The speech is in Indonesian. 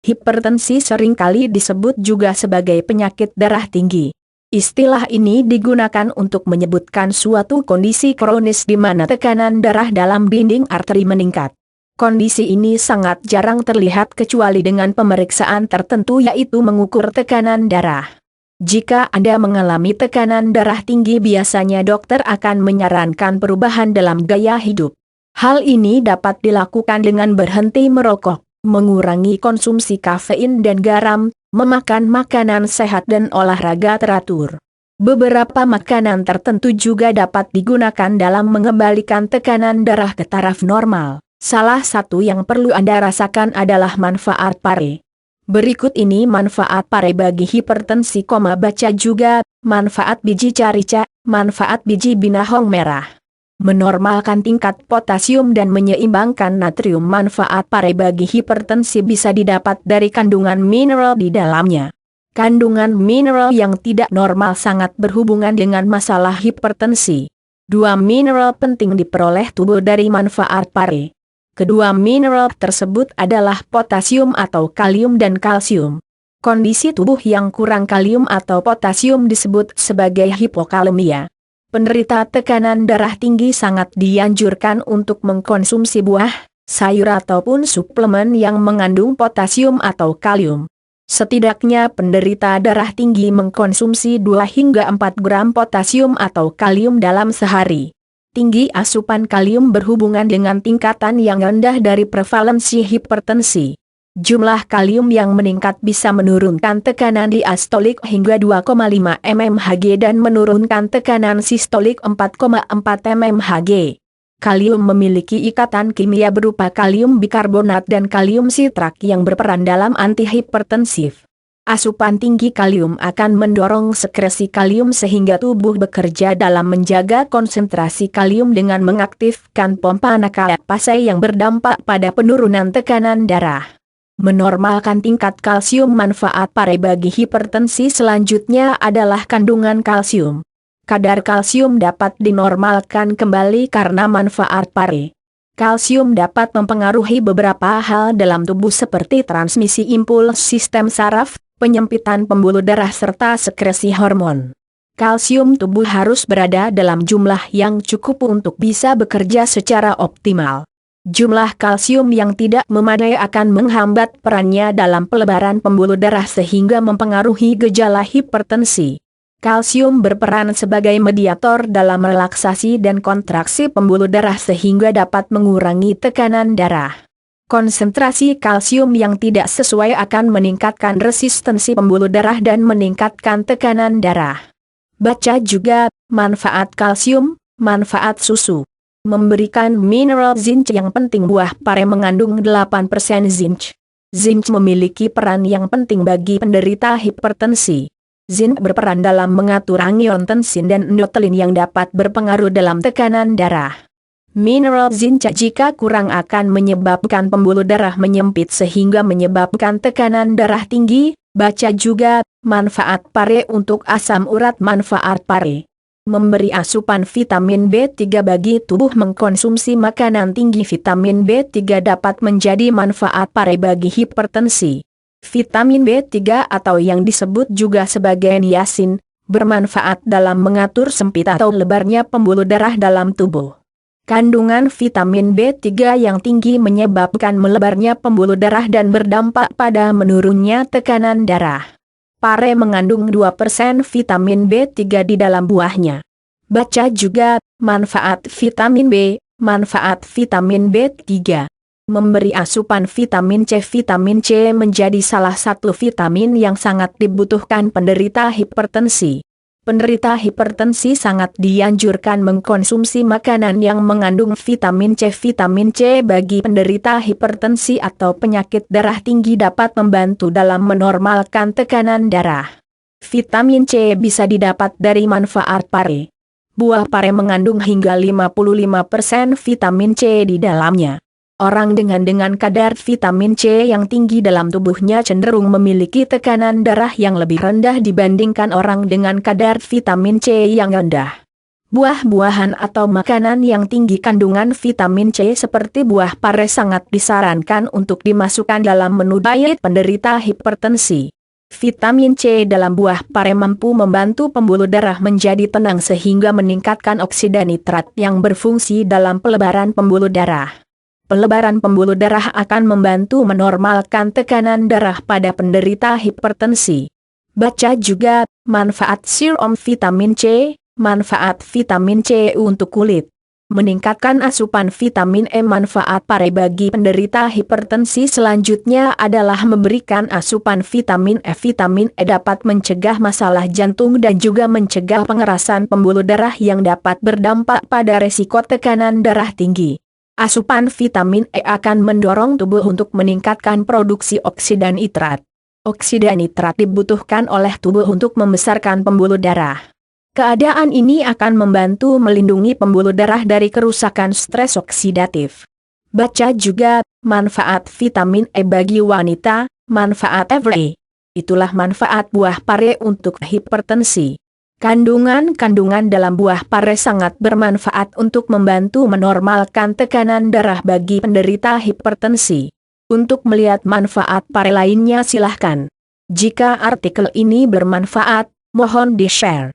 Hipertensi seringkali disebut juga sebagai penyakit darah tinggi. Istilah ini digunakan untuk menyebutkan suatu kondisi kronis di mana tekanan darah dalam dinding arteri meningkat. Kondisi ini sangat jarang terlihat kecuali dengan pemeriksaan tertentu, yaitu mengukur tekanan darah. Jika Anda mengalami tekanan darah tinggi, biasanya dokter akan menyarankan perubahan dalam gaya hidup. Hal ini dapat dilakukan dengan berhenti merokok, mengurangi konsumsi kafein dan garam, memakan makanan sehat dan olahraga teratur. Beberapa makanan tertentu juga dapat digunakan dalam mengembalikan tekanan darah ke taraf normal. Salah satu yang perlu Anda rasakan adalah manfaat pare. Berikut ini manfaat pare bagi hipertensi, baca juga, manfaat biji carica, manfaat biji binahong merah. Menormalkan tingkat potasium dan menyeimbangkan natrium. Manfaat pare bagi hipertensi bisa didapat dari kandungan mineral di dalamnya. Kandungan mineral yang tidak normal sangat berhubungan dengan masalah hipertensi. 2 mineral penting diperoleh tubuh dari manfaat pare. Kedua mineral tersebut adalah potasium atau kalium dan kalsium. Kondisi tubuh yang kurang kalium atau potasium disebut sebagai hipokalemia. Penderita tekanan darah tinggi sangat dianjurkan untuk mengkonsumsi buah, sayur ataupun suplemen yang mengandung potasium atau kalium. Setidaknya penderita darah tinggi mengkonsumsi 2 hingga 4 gram potasium atau kalium dalam sehari. Tinggi asupan kalium berhubungan dengan tingkatan yang rendah dari prevalensi hipertensi. Jumlah kalium yang meningkat bisa menurunkan tekanan diastolik hingga 2,5 mmHg dan menurunkan tekanan sistolik 4,4 mmHg. Kalium memiliki ikatan kimia berupa kalium bikarbonat dan kalium sitrat yang berperan dalam antihipertensif. Asupan tinggi kalium akan mendorong sekresi kalium sehingga tubuh bekerja dalam menjaga konsentrasi kalium dengan mengaktifkan pompa napase yang berdampak pada penurunan tekanan darah. Menormalkan tingkat kalsium. Manfaat pare bagi hipertensi selanjutnya adalah kandungan kalsium. Kadar kalsium dapat dinormalkan kembali karena manfaat pare. Kalsium dapat mempengaruhi beberapa hal dalam tubuh seperti transmisi impuls sistem saraf, penyempitan pembuluh darah serta sekresi hormon. Kalsium tubuh harus berada dalam jumlah yang cukup untuk bisa bekerja secara optimal. Jumlah kalsium yang tidak memadai akan menghambat perannya dalam pelebaran pembuluh darah sehingga mempengaruhi gejala hipertensi. Kalsium berperan sebagai mediator dalam relaksasi dan kontraksi pembuluh darah sehingga dapat mengurangi tekanan darah. Konsentrasi kalsium yang tidak sesuai akan meningkatkan resistensi pembuluh darah dan meningkatkan tekanan darah. Baca juga, manfaat kalsium, manfaat susu. Memberikan mineral zinc yang penting. Buah pare mengandung 8% zinc. Zinc memiliki peran yang penting bagi penderita hipertensi. Zinc berperan dalam mengatur angiotensin dan endothelin yang dapat berpengaruh dalam tekanan darah. Mineral zinc jika kurang akan menyebabkan pembuluh darah menyempit sehingga menyebabkan tekanan darah tinggi. Baca juga, manfaat pare untuk asam urat. Manfaat pare memberi asupan vitamin B3 bagi tubuh. Mengkonsumsi makanan tinggi vitamin B3 dapat menjadi manfaat pare bagi hipertensi. Vitamin B3 atau yang disebut juga sebagai niacin, bermanfaat dalam mengatur sempit atau lebarnya pembuluh darah dalam tubuh. Kandungan vitamin B3 yang tinggi menyebabkan melebarnya pembuluh darah dan berdampak pada menurunnya tekanan darah. Pare mengandung 2% vitamin B3 di dalam buahnya. Baca juga, manfaat vitamin B, manfaat vitamin B3. Memberi asupan vitamin C. Vitamin C menjadi salah satu vitamin yang sangat dibutuhkan penderita hipertensi. Penderita hipertensi sangat dianjurkan mengkonsumsi makanan yang mengandung vitamin C. Vitamin C bagi penderita hipertensi atau penyakit darah tinggi dapat membantu dalam menormalkan tekanan darah. Vitamin C bisa didapat dari manfaat pare. Buah pare mengandung hingga 55% vitamin C di dalamnya. Orang dengan kadar vitamin C yang tinggi dalam tubuhnya cenderung memiliki tekanan darah yang lebih rendah dibandingkan orang dengan kadar vitamin C yang rendah. Buah-buahan atau makanan yang tinggi kandungan vitamin C seperti buah pare sangat disarankan untuk dimasukkan dalam menu diet penderita hipertensi. Vitamin C dalam buah pare mampu membantu pembuluh darah menjadi tenang sehingga meningkatkan oksida nitrat yang berfungsi dalam pelebaran pembuluh darah. Pelebaran pembuluh darah akan membantu menormalkan tekanan darah pada penderita hipertensi. Baca juga, manfaat serum vitamin C. Manfaat vitamin C untuk kulit. Meningkatkan asupan vitamin E. Manfaat pare bagi penderita hipertensi selanjutnya adalah memberikan asupan vitamin E. Vitamin E dapat mencegah masalah jantung dan juga mencegah pengerasan pembuluh darah yang dapat berdampak pada resiko tekanan darah tinggi. Asupan vitamin E akan mendorong tubuh untuk meningkatkan produksi oksida nitrat. Oksida nitrat dibutuhkan oleh tubuh untuk membesarkan pembuluh darah. Keadaan ini akan membantu melindungi pembuluh darah dari kerusakan stres oksidatif. Baca juga, manfaat vitamin E bagi wanita, manfaat EVE. Itulah manfaat buah pare untuk hipertensi. Kandungan-kandungan dalam buah pare sangat bermanfaat untuk membantu menormalkan tekanan darah bagi penderita hipertensi. Untuk melihat manfaat pare lainnya silahkan. Jika artikel ini bermanfaat, mohon di-share.